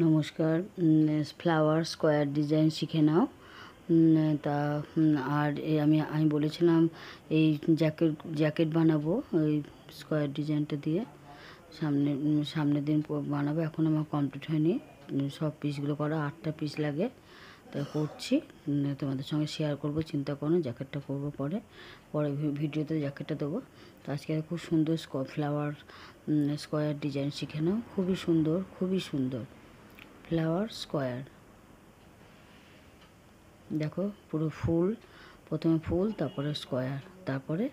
নমস্কার। Flower square design শিখে নাও। তা আর আমি বলেছিলাম এই জ্যাকেট বানাবো ওই স্কোয়ার ডিজাইনটা দিয়ে সামনের দিন বানাবো। এখন আমার কমপ্লিট হয়নি, সব পিসগুলো করা 8টা পিস লাগে, তাই করছি। তোমাদের সঙ্গে শেয়ার করব, চিন্তা করো। জ্যাকেটটা করবো পরে ভিডিওতে জ্যাকেটটা দেবো। তো আজকে খুব সুন্দর ফ্লাওয়ার স্কোয়ার ডিজাইন শিখে নাও। খুবই সুন্দর ফ্লাওয়ার স্কোয়ার। দেখো পুরো ফুল, প্রথমে ফুল, তারপরে স্কোয়ার, তারপরে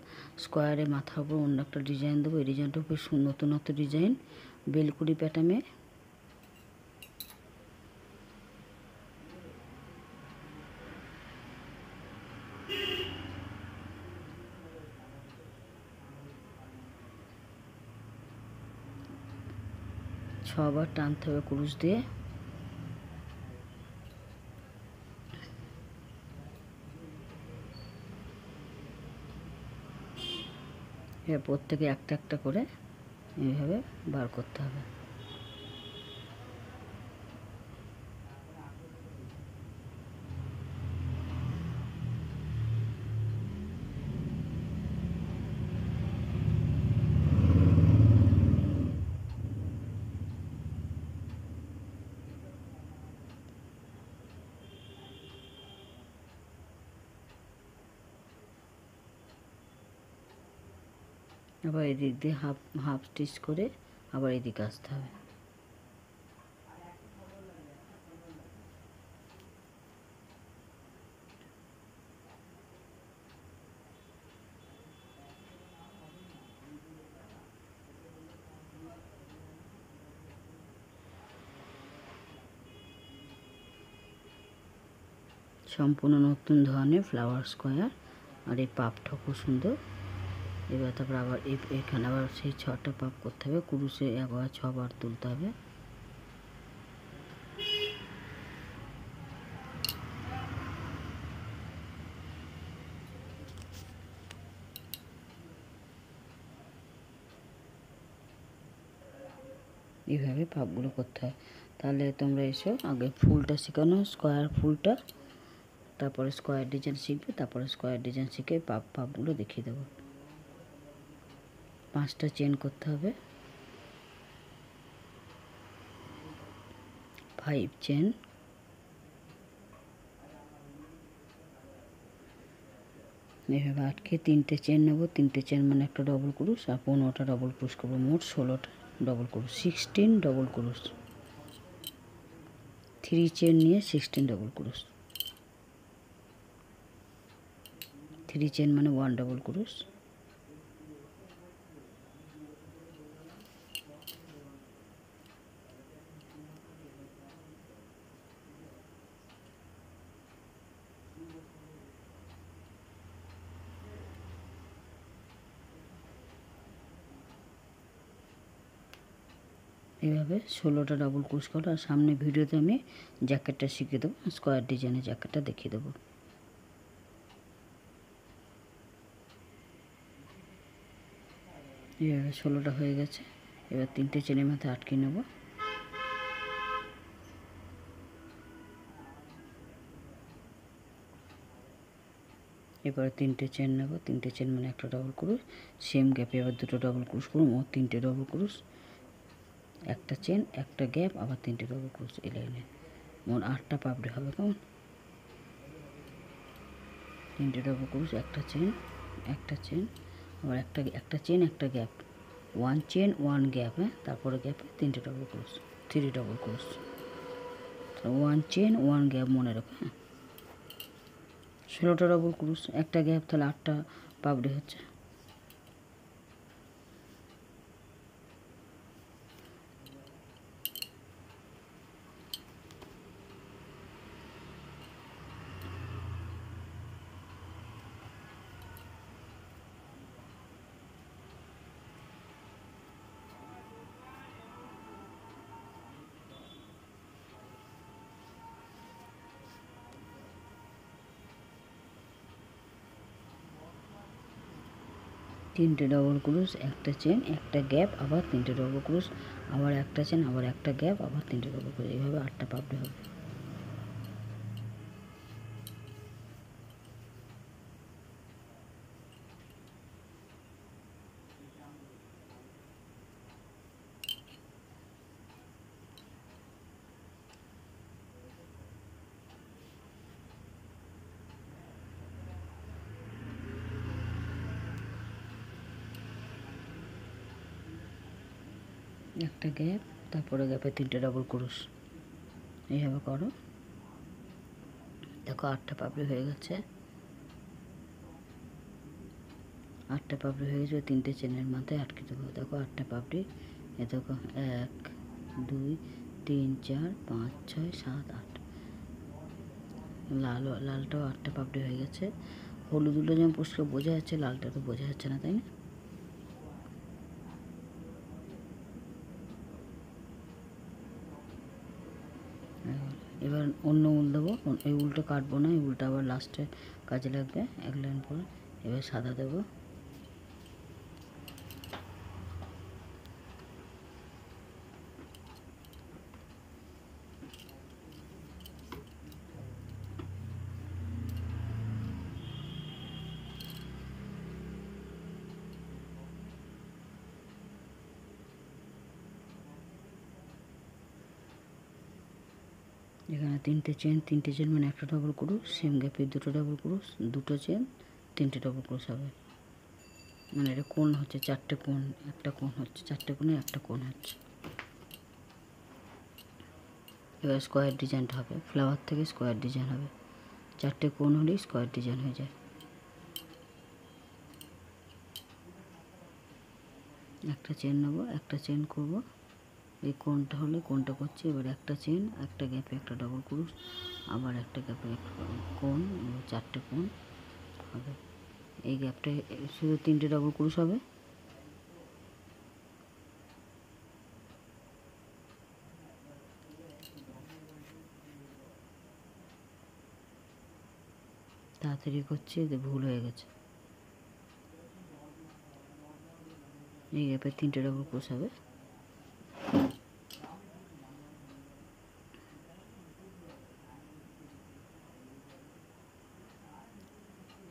স্কোয়ারে মাথার উপর অন্য একটা ডিজাইন দেবো। এই ডিজাইনটা খুব নতুনত্ব ডিজাইন, বেলকুড়ি প্যাটার্নে। ছবার টানতে হবে কুরুশ দিয়ে। এবার প্রত্যেকে একটা একটা করে এইভাবে বার করতে হবে। আবার এদিক দিয়ে হাফ স্টিচ করে আবার এদিকে আসতে হবে। সম্পূর্ণ নতুন ধরনের ফ্লাওয়ার স্কোয়ার। আর এই পাপটা খুব সুন্দর। এবার তারপর আবার এখানে আবার সেই 6টা পাপ করতে হবে, কুরুশে একবার 6বার তুলতে হবে। এইভাবে পাপগুলো করতে হয়। তাহলে তোমরা এসো, আগে ফুলটা শেখানো, স্কোয়ার ফুলটা, তারপরে স্কোয়ার ডিজাইন শিখবে, তারপরে স্কোয়ার ডিজাইন শিখে পাপগুলো দেখিয়ে দেবো। 5টা চেন করতে হবে, 5 চেন। এইভাবে আটকে 3টে চেন নেবো। 3টে চেন মানে একটা ডবল ক্রুশ, আর 15টা ডবল ক্রুশ করবো। মোট 16টা ডবল ক্রুশ, 16 ডবল ক্রুশ। 3 চেন নিয়ে 16 ডবল ক্রুশ। 3 চেন মানে 1 ডবল ক্রুশ। এইভাবে 16টা ডবল ক্রুশ করো। আর সামনে ভিডিওতে আমি জ্যাকেটটা শিখিয়ে দেবো, স্কোয়ার ডিজাইনের জ্যাকেটটা দেখিয়ে দেবো। এইভাবে 16টা হয়ে গেছে। এবার 3টে চেনের মাথায় আটকে নেব। এবার 3টে চেন নেব। 3টে চেন মানে একটা ডবল ক্রুশ, সেম গ্যাপে এবার 2টো ডবল ক্রুশ করব। মোট 3টে ডবল ক্রুশ, একটা চেন, একটা গ্যাপ, আবার 3টে ডবল ক্রুশ। এই লাইনে মোট 8টা পাপড়ি হবে। কেমন? 3টে ডবল ক্রুশ, একটা চেন, আবার একটা চেন, একটা গ্যাপ, 1 চেন 1 গ্যাপ। তারপরে গ্যাপে 3টে ডবল ক্রুশ, 3 ডবল ক্রুশ, 1 চেন 1 গ্যাপ মনে রাখো। 16টা ডবল ক্রুশ, একটা গ্যাপ, তাহলে 8টা পাপড়ি হচ্ছে। তিনটে ডবল ক্রোশ, একটা চেন, একটা গ্যাপ, আবার তিনটে ডবল ক্রোশ, আবার একটা চেন, আবার একটা গ্যাপ, আবার তিনটে ডবল ক্রোশ, এইভাবে 8টা পাপড়ি হবে। একটা গ্যাপ, তারপরে গ্যাপে তিনটে ডবল ক্রোশ, এইভাবে করো। দেখো 8টা পাপড়ি হয়ে গেছে। 8টা পাপড়ি হয়ে গেছে, তিনটে চেনের মাথায় আটকে দেবো। দেখো 8টা পাপড়ি, এ দেখো 1 2 3 4 5 6 7 8। লালটাও 8টা পাপড়ি হয়ে গেছে। হলুদগুলো যেমন পরিষ্কার বোঝা যাচ্ছে, লালটা তো বোঝা যাচ্ছে না, তাই না? এবার অন্য উল দেবো, এই উলটা কাটবো না, এই উলটা আবার লাস্টে কাজে লাগবে 1 লাইন পর। এবার সাদা দেবো। এখানে তিনটে চেন মানে একটা ডবল ক্রোশ, সেম গ্যাপে দুটো ডবল ক্রোশ, দুটো চেন, তিনটে ডবল ক্রোশ হবে। মানে এটা কোণ হচ্ছে 4টে কোণ, একটা কোণ হচ্ছে 4টে কোণে একটা কোণ হচ্ছে। এবার স্কোয়ার ডিজাইনটা হবে, ফ্লাওয়ার থেকে স্কোয়ার ডিজাইন হবে। 4টে কোণ হলেই স্কোয়ার ডিজাইন হয়ে যায়। একটা চেন নেবো, একটা চেন করব, এই কোণটা হলে কোণটা করছি। এবার একটা চেন, একটা গ্যাপে একটা ডবল ক্রোশ, আবার একটা গ্যাপে একটা কোণ, 4টে কোণ হবে। এই গ্যাপটা শুধু 3টে ডবল ক্রোশ হবে। তাড়াতাড়ি করছি, এতে ভুল হয়ে গেছে। এই গ্যাপে 3টে ডবল ক্রোশ হবে।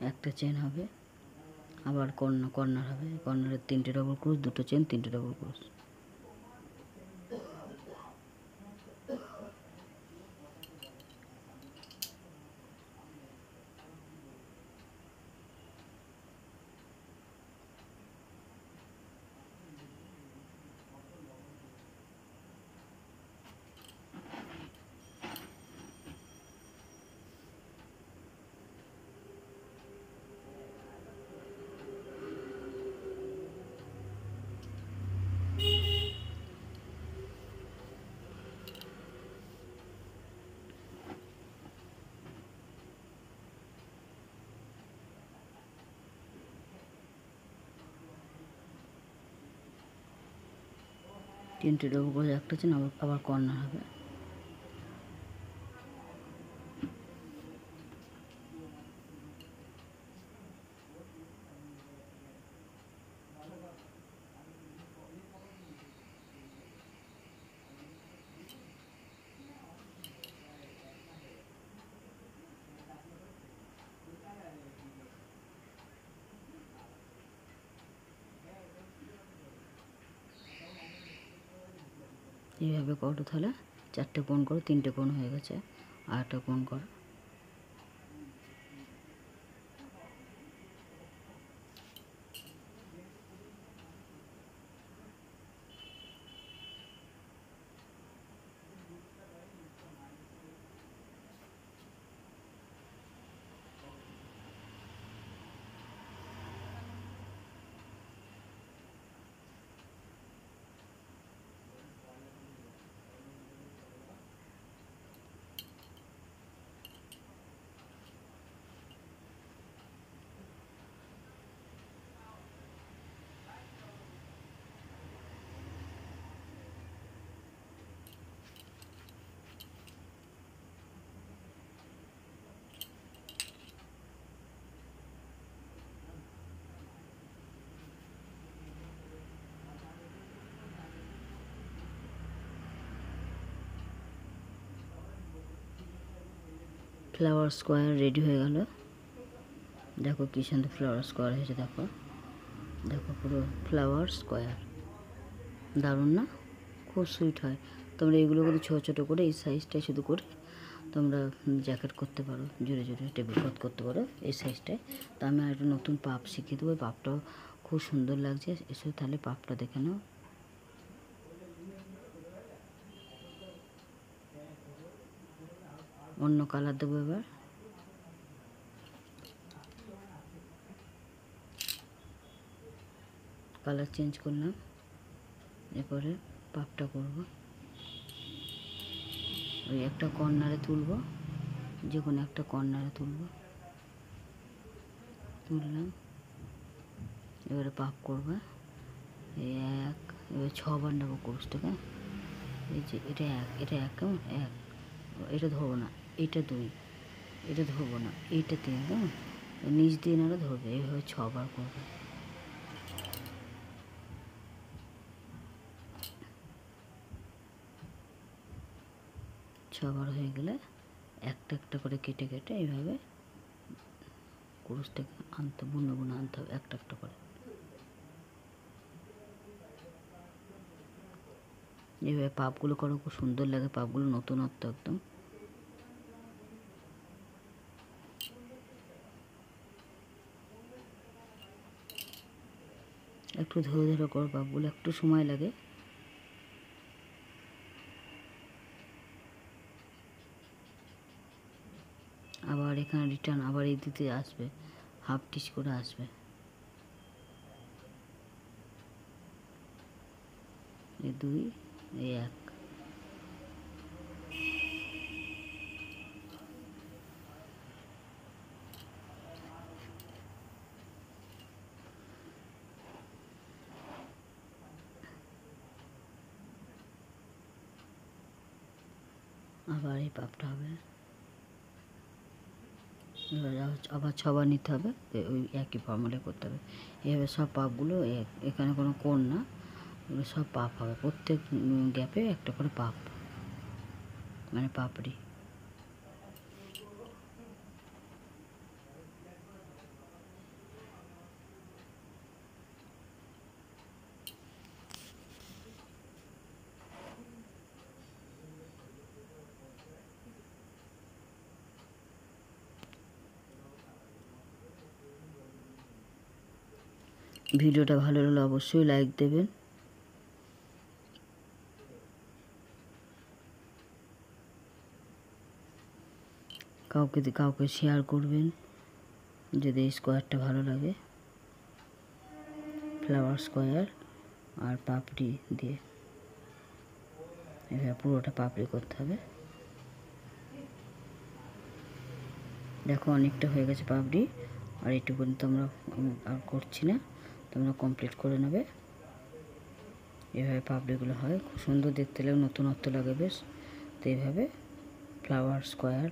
একটা চেন হবে, আবার কর্নার হবে, কর্নারের 3টে ডবল ক্রোশ, দুটো চেন, 3টে ডবল ক্রোশ। তিনটে ডবল ক্রোশ, একটা চেন, আবার কর্নার হবে। এইভাবে করো, তাহলে 4টে কোণ করো, 3টে কোণ হয়ে গেছে, আর একটা কোণ করো। ফ্লাওয়ার স্কোয়ার রেডি হয়ে গেল। দেখো কি সুন্দর ফ্লাওয়ার স্কোয়ার হয়েছে, দেখো দেখো পুরো ফ্লাওয়ার স্কোয়ার, দারুণ না? খুব সুইট হয়। তোমরা এগুলো করে ছোটো ছোটো করে এই সাইজটায় শুধু করে তোমরা জ্যাকেট করতে পারো, জোরে জোরে টেবিল ক্লথ করতে পারো এই সাইজটায়। তো আমি আর একটা নতুন পাপ শিখিয়ে দেবো। পাপটাও খুব সুন্দর লাগছে, এসে তাহলে পাপটা দেখে নাও। অন্য কালার দেবো এবার। কালার চেঞ্জ করলাম, এরপরে পাপটা করব। ওই একটা কর্নারে তুলব, যে কোনো একটা কর্নারে তুললাম। এবারে পাপ করবে এই এক, এবার 6 বার নেবো কুরুশটাকে। এই যে এটা এক, এটা এক, কেমন এক, এটা ধরবো না, এটা 2, এটা ধরবো না, এইটা 3, কেমন নিচ দিয়ে নাড়া ধরবে, এইভাবে 6 বার করবে। ছবার হয়ে গেলে একটা একটা করে কেটে কেটে এইভাবে কুরুশটাকে আনতে, বুনে বুনে আনতে হবে একটা একটা করে। এইভাবে পাপগুলো করো, খুব সুন্দর লাগে পাপগুলো, নতুনত্ব একদম। একটু ধরে ধরে করো পাপগুলো, একটু সময় লাগে। আবার এখানে রিটার্ন আবার এই দিতে আসবে, হাফ টিচ করে আসবে। এই 2, এই 1। আবার এই পাপটা হবে, আবার 6 বার নিতে হবে, ওই একই ফর্মুলা করতে হবে। এইভাবে সব পাপগুলো, এখানে কোনো কোণ না, এগুলো সব পাপ হবে। প্রত্যেক গ্যাপে একটা করে পাপ, মানে পাপড়ি। ভিডিওটা ভালো লাগলে অবশ্যই লাইক দেবেন। কাউকে শেয়ার করবেন যদি এই স্কোয়ারটা ভালো লাগে। ফ্লাওয়ার স্কোয়ার আর পাপড়ি দিয়ে এভাবে পুরোটা পাপড়ি করতে হবে। দেখো অনেকটা হয়ে গেছে পাপড়ি, আর এইটুকুনি তোমরা আর করছি না, তোমরা কমপ্লিট করে নেবে। এভাবে পাপড়িগুলো হয়, খুব সুন্দর দেখতে লাগে, নতুনত্ব লাগে বেশ। তো এইভাবে ফ্লাওয়ার স্কোয়ার